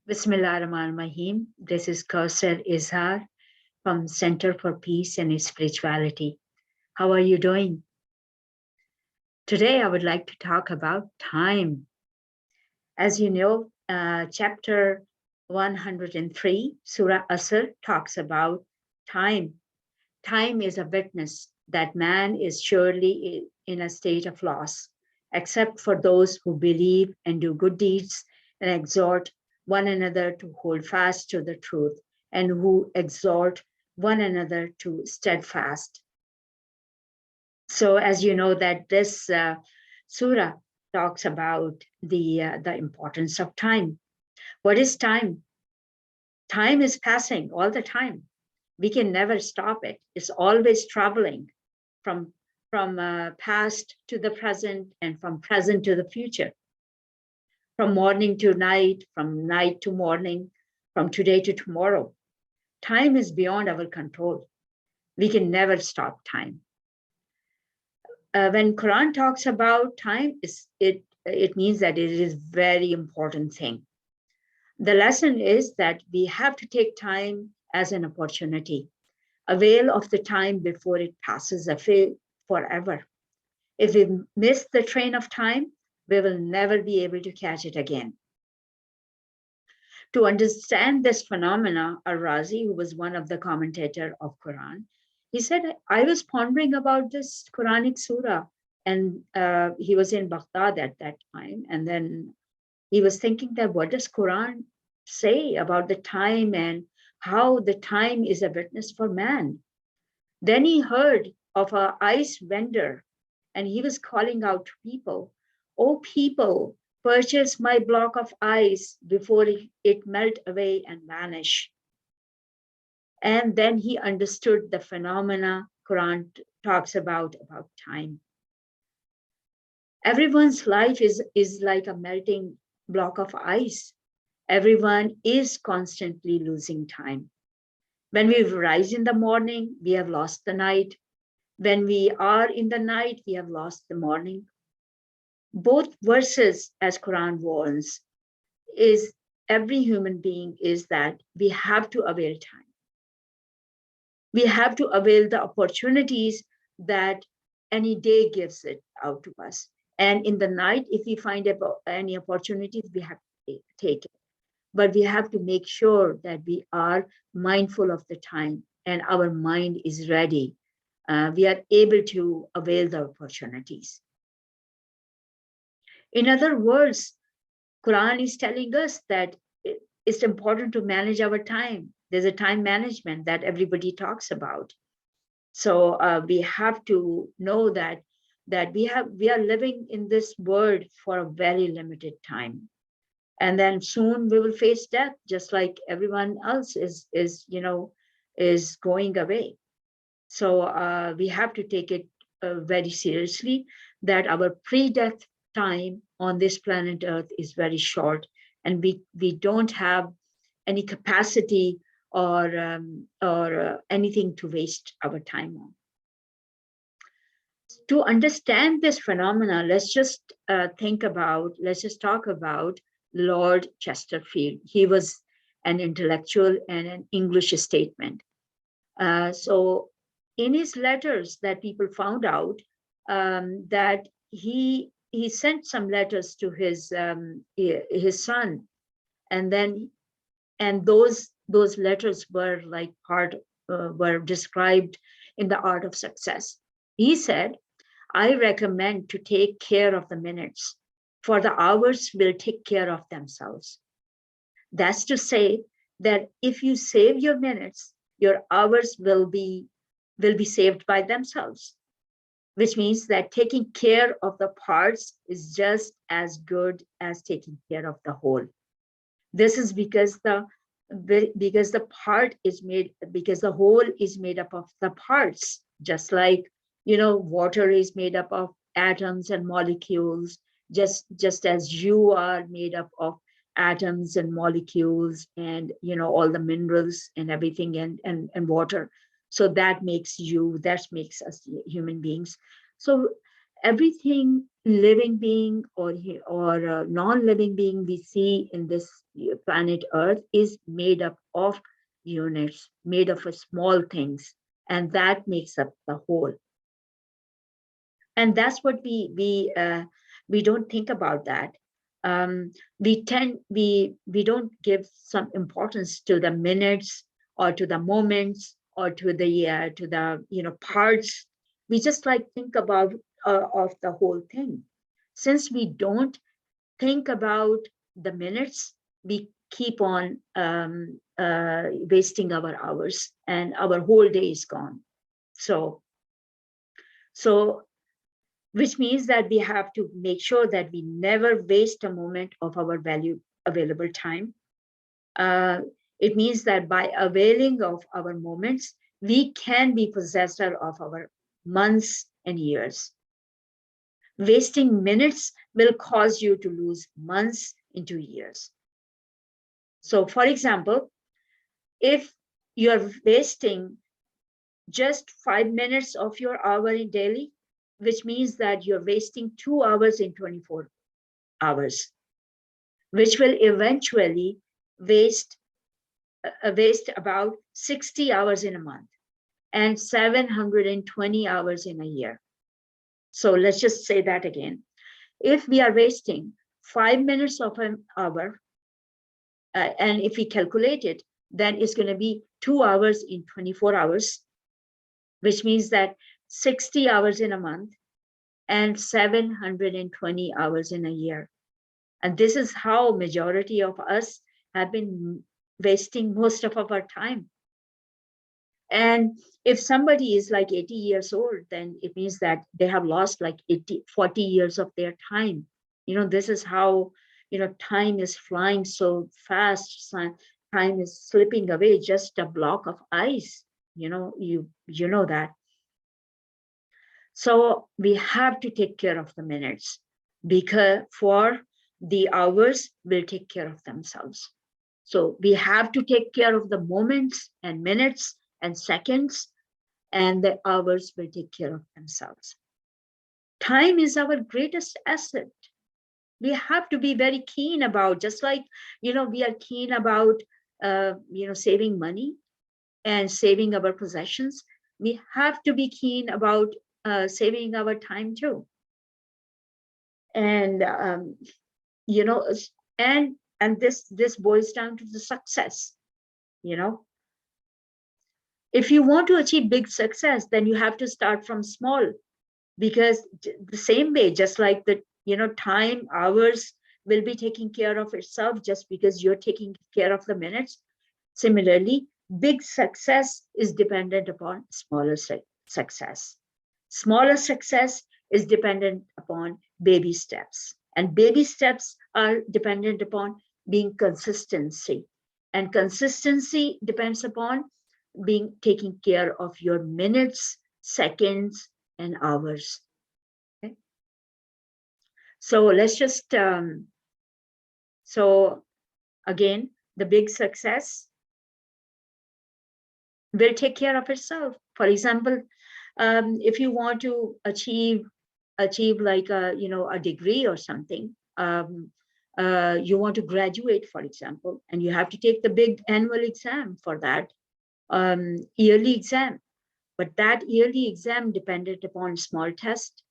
Bismillahirrahmanirrahim. This is Kausar Izhar from Center for Peace and Spirituality. How are you doing? Today, I would like to talk about time. As you know, chapter 103, Surah Asr, talks about time. Time is a witness that man is surely in a state of loss, except for those who believe and do good deeds and exhort one another to hold fast to the truth and who exhort one another to steadfast. So as you know that this surah talks about the importance of time. What is time? Time is passing all the time. We can never stop it. It's always traveling from past to the present and from present to the future, from morning to night, from night to morning, from today to tomorrow. Time is beyond our control. We can never stop time. When Quran talks about time, it means that it is very important thing. The lesson is that we have to take time as an opportunity, avail of the time before it passes away forever. If we miss the train of time, we will never be able to catch it again. To understand this phenomena, Ar-Razi, who was one of the commentators of Quran, he said, I was pondering about this Quranic surah, and he was in Baghdad at that time. And then he was thinking that what does Quran say about the time and how the time is a witness for man? Then he heard of an ice vendor, and he was calling out to people, oh people, purchase my block of ice before it melt away and vanish. And then he understood the phenomena Quran talks about time. Everyone's life is like a melting block of ice. Everyone is constantly losing time. When we rise in the morning, we have lost the night. When we are in the night, we have lost the morning. Both verses, as Quran warns, is every human being is that we have to avail time. We have to avail the opportunities that any day gives it out to us. And in the night, if we find any opportunities, we have to take it. But we have to make sure that we are mindful of the time and our mind is ready. We are able to avail the opportunities. In other words, Quran is telling us that it's important to manage our time. There's a time management that everybody talks about. So we have to know that we are living in this world for a very limited time. And then soon we will face death, just like everyone else is going away. So we have to take it very seriously that our pre-death time on this planet Earth is very short, and we don't have any capacity or anything to waste our time on. To understand this phenomena, let's just talk about Lord Chesterfield. He was an intellectual and an English statesman. So in his letters that people found out that he sent some letters to his son, and those letters were like were described in the Art of Success. He said, I recommend to take care of the minutes, for the hours will take care of themselves. That's to say that if you save your minutes, your hours will be saved by themselves, which means that taking care of the parts is just as good as taking care of the whole. This is because the whole is made up of the parts, just like water is made up of atoms and molecules, just as you are made up of atoms and molecules and all the minerals and everything and water. So that makes us human beings. So everything living being or non-living being we see in this planet Earth is made up of units, made of small things, and that makes up the whole. And that's what we don't think about that. We don't give some importance to the minutes or to the moments or to the parts. We just like think about of the whole thing. Since we don't think about the minutes, we keep on wasting our hours, and our whole day is gone. So which means that we have to make sure that we never waste a moment of our value available time. It means that by availing of our moments, we can be possessor of our months and years. Wasting minutes will cause you to lose months into years. So for example, if you're wasting just 5 minutes of your hour in daily, which means that you're wasting 2 hours in 24 hours, which will eventually waste about 60 hours in a month and 720 hours in a year. So let's just say that again. If we are wasting 5 minutes of an hour, and if we calculate it, then it's going to be 2 hours in 24 hours, which means that 60 hours in a month and 720 hours in a year. And this is how majority of us have been wasting most of our time. And if somebody is like 80 years old, then it means that they have lost like 40 years of their time. This is how, time is flying so fast. Time is slipping away, just a block of ice. You know that. So we have to take care of the minutes, because for the hours will take care of themselves. So we have to take care of the moments and minutes and seconds, and the hours will take care of themselves. Time is our greatest asset. We have to be very keen about, just like, we are keen about, saving money and saving our possessions. We have to be keen about saving our time too. And, and this boils down to the success. If you want to achieve big success, then you have to start from small, because the same way, just like the, time, hours will be taking care of itself just because you're taking care of the minutes. Similarly, big success is dependent upon smaller success. Smaller success is dependent upon baby steps, and baby steps are dependent upon being consistency, and consistency depends upon taking care of your minutes, seconds, and hours. Okay? So let's just so again, the big success will take care of itself. For example, if you want to achieve like a degree or something, you want to graduate, for example, and you have to take the big annual exam for that, yearly exam. But that yearly exam depended upon small test.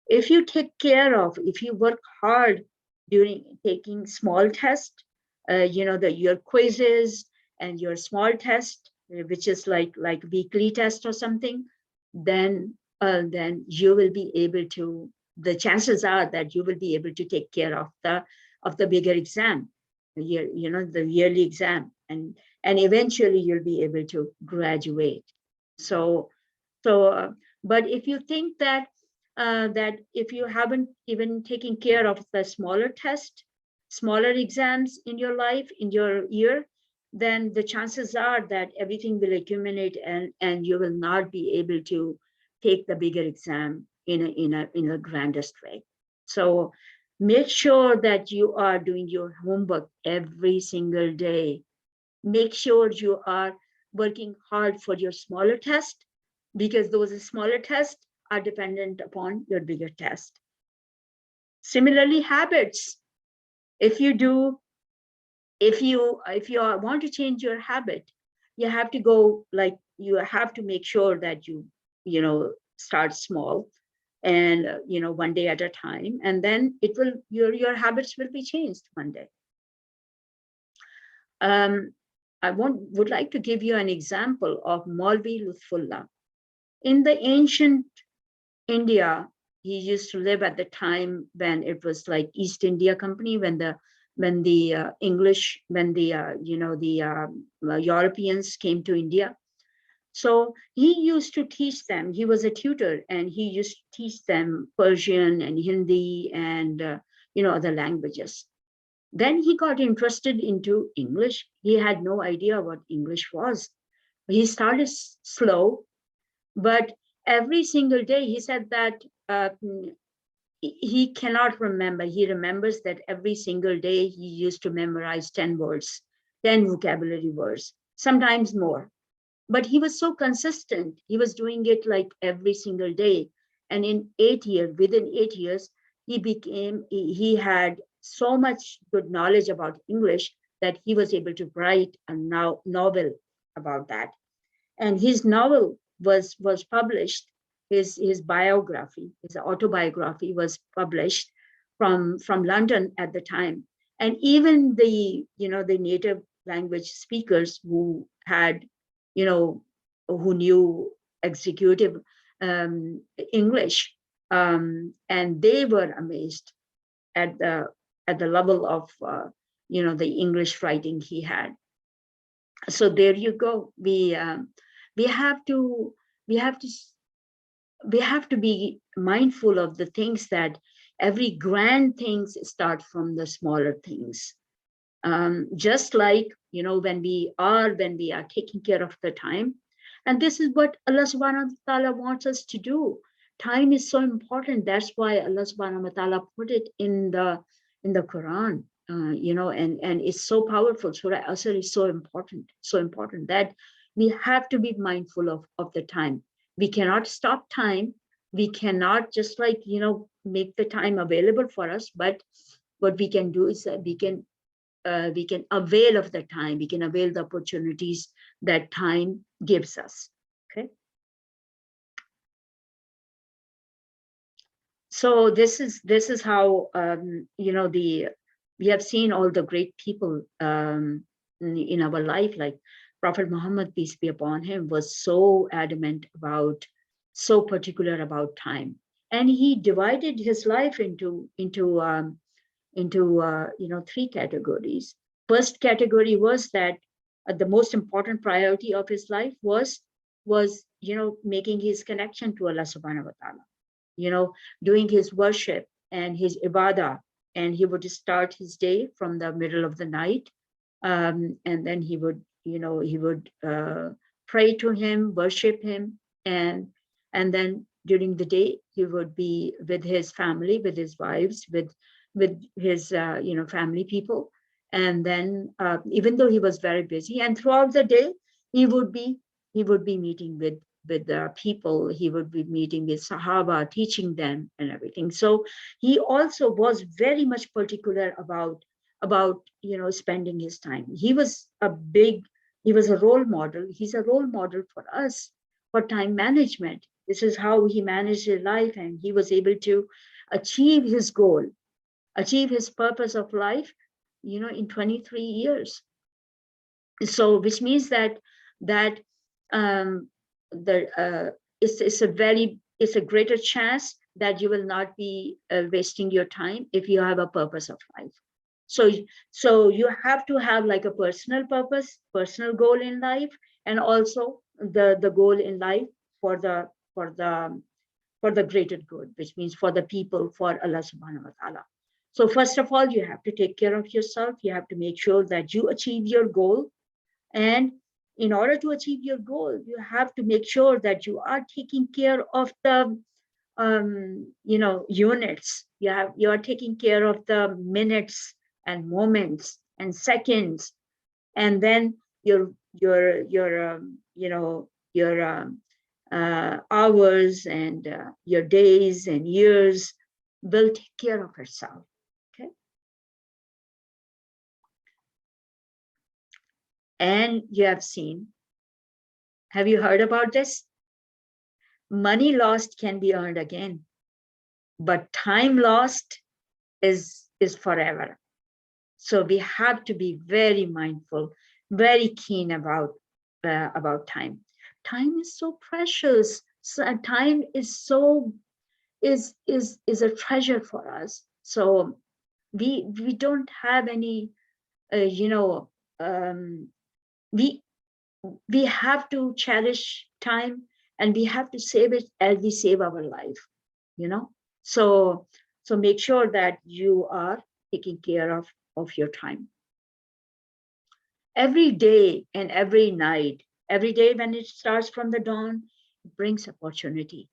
If you work hard during taking small test, your quizzes and your small test, which is like weekly test or something, then you will be able to, the chances are that you will be able to take care of the bigger exam, the yearly exam, and eventually you'll be able to graduate. So but if you think that if you haven't even taken care of the smaller test, smaller exams in your life, in your year, then the chances are that everything will accumulate, and you will not be able to take the bigger exam in a grandest way. So make sure that you are doing your homework every single day. Make sure you are working hard for your smaller test, because those smaller tests are dependent upon your bigger test. Similarly, habits. If you do, if you want to change your habit, you have to go, like, you have to make sure that you start small, and one day at a time, and then it will, your habits will be changed one day. I would like to give you an example of Maulvi Lutfullah. In the ancient India, he used to live at the time when it was like East India Company, when the English, when the Europeans came to India. So he used to teach them. He was a tutor, and he used to teach them Persian and Hindi and other languages. Then he got interested into English. He had no idea what English was. He started slow, but every single day he said that he cannot remember. He remembers that every single day he used to memorize 10 words, 10 vocabulary words, sometimes more. But he was so consistent. He was doing it like every single day. And within 8 years, he had so much good knowledge about English that he was able to write a novel about that. And his novel was published. His biography, his autobiography, was published from London at the time. And even the native language speakers who had, who knew executive English, and they were amazed at the level of the English writing he had. So there you go. We have to be mindful of the things, that every grand things start from the smaller things. Just like, when we are taking care of the time. And this is what Allah subhanahu wa ta'ala wants us to do. Time is so important. That's why Allah subhanahu wa ta'ala put it in the Quran, and it's so powerful. Surah Asr is so important that we have to be mindful of the time. We cannot stop time. We cannot just make the time available for us. But what we can do is that we can avail of the time. We can avail the opportunities that time gives us. Okay. So this is how we have seen all the great people in our life, like Prophet Muhammad, peace be upon him, was so adamant about, so particular about time, and he divided his life into three categories. First category was that the most important priority of his life was making his connection to Allah subhanahu wa ta'ala, doing his worship and his ibadah. And he would start his day from the middle of the night, and then he would pray to him, worship him, and then during the day he would be with his family, with his wives, with his family people. And then even though he was very busy, and throughout the day he would be meeting with the people, he would be meeting with Sahaba, teaching them and everything. So he also was very much particular about spending his time. He was a role model. He's a role model for us for time management. This is how he managed his life, and he was able to achieve his goal, achieve his purpose of life, in 23 years. So, which means that it's a greater chance that you will not be wasting your time if you have a purpose of life. So you have to have like a personal purpose, personal goal in life, and also the goal in life for the greater good, which means for the people, for Allah subhanahu wa ta'ala. So first of all, you have to take care of yourself. You have to make sure that you achieve your goal. And in order to achieve your goal, you have to make sure that you are taking care of the units. You are taking care of the minutes and moments and seconds, and then your hours and your days and years, will take care of herself. Okay. And you have seen, have you heard about this? Money lost can be earned again, but time lost is forever. So we have to be very mindful, very keen about time. Time is so precious. So, time is so is a treasure for us. So we don't have any, we have to cherish time, and we have to save it as we save our life. So make sure that you are taking care of your time. Every day and every night, every day when it starts from the dawn, it brings opportunity.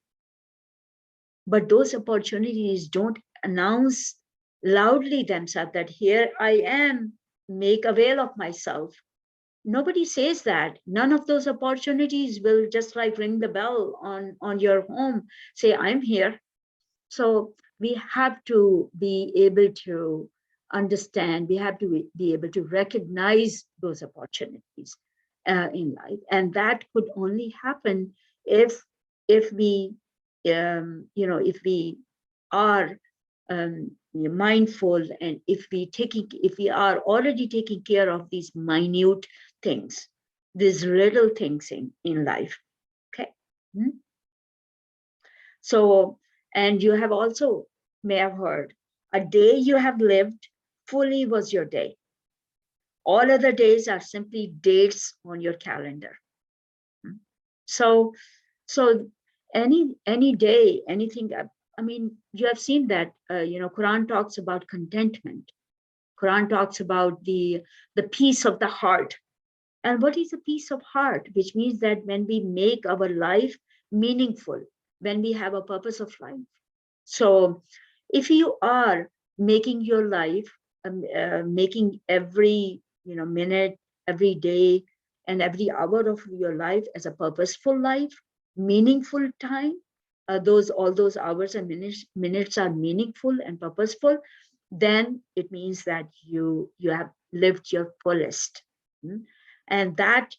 But those opportunities don't announce loudly themselves that here I am, make avail of myself. Nobody says that. None of those opportunities will just like ring the bell on your home, say, I'm here. So we have to be able to understand, we have to be able to recognize those opportunities in life. And that could only happen if we, if we are mindful, and if we are already taking care of these minute things, these little things in life. Okay. So, and you have also may have heard, a day you have lived fully was your day. All other days are simply dates on your calendar. So any day, anything, I mean, you have seen that, Quran talks about contentment. Quran talks about the peace of the heart. And what is a peace of heart? Which means that when we make our life meaningful, when we have a purpose of life. So if you are making your life, making every minute, every day, and every hour of your life as a purposeful life, meaningful time, all those hours and minutes are meaningful and purposeful, then it means that you have lived your fullest. And that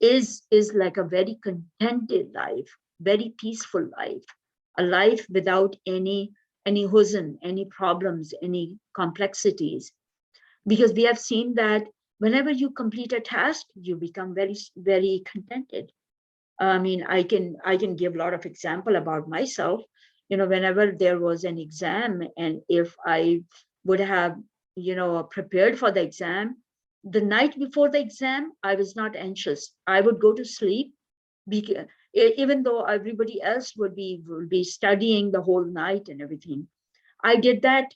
is like a very contented life, very peaceful life, a life without any huzn, any problems, any complexities. Because we have seen that whenever you complete a task, you become very, very contented. I mean, I can give a lot of example about myself. Whenever there was an exam, and if I would have, prepared for the exam, the night before the exam, I was not anxious. I would go to sleep, because even though everybody else would be studying the whole night and everything. I did that.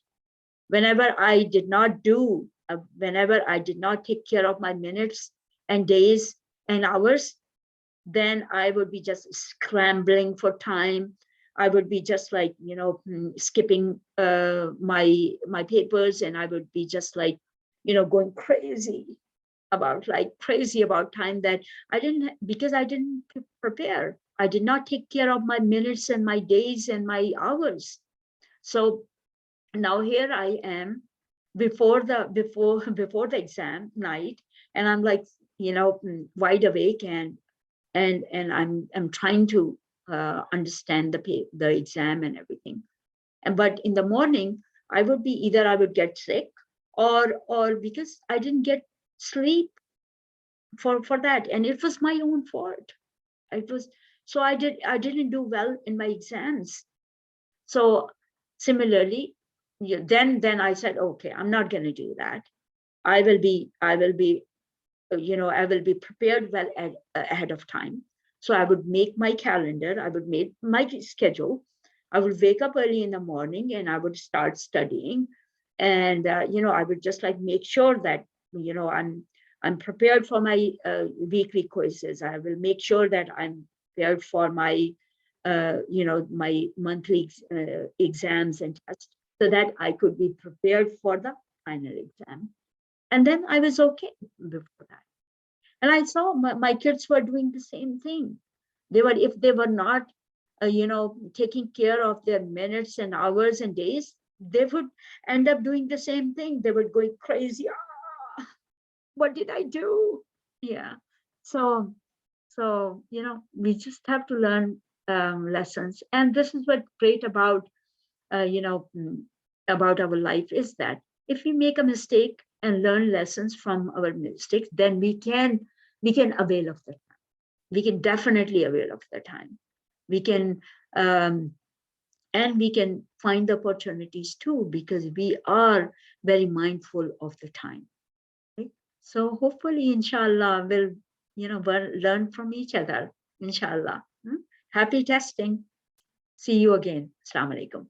Whenever I did not take care of my minutes and days and hours, then I would be just scrambling for time. I would be just like, skipping my papers, and I would be just like, going crazy about time, that because I didn't prepare. I did not take care of my minutes and my days and my hours. So now here I am before the exam night, and I'm like, wide awake, and I'm trying to understand the exam and everything. But in the morning, I would get sick, or because I didn't get sleep for that, and it was my own fault. It was so I didn't do well in my exams. So similarly, then I said, okay, I'm not going to do that. I will be prepared well ahead of time. So I would make my calendar, I would make my schedule. I would wake up early in the morning, and I would start studying. And, I would just like make sure that, I'm prepared for my weekly quizzes. I will make sure that I'm prepared for my, my monthly exams and tests, so that I could be prepared for the final exam. And then I was okay before that. And I saw my kids were doing the same thing. If they were not, taking care of their minutes and hours and days, they would end up doing the same thing. They would go crazy. What did I do? Yeah. So, we just have to learn lessons. And this is what's great about, about our life, is that if we make a mistake and learn lessons from our mistakes, then we can avail of the time. We can definitely avail of the time. We can, um, and we can find the opportunities too, because we are very mindful of the time. Right? So hopefully, inshallah, we'll learn from each other. Inshallah. Happy testing. See you again. Assalamu alaikum.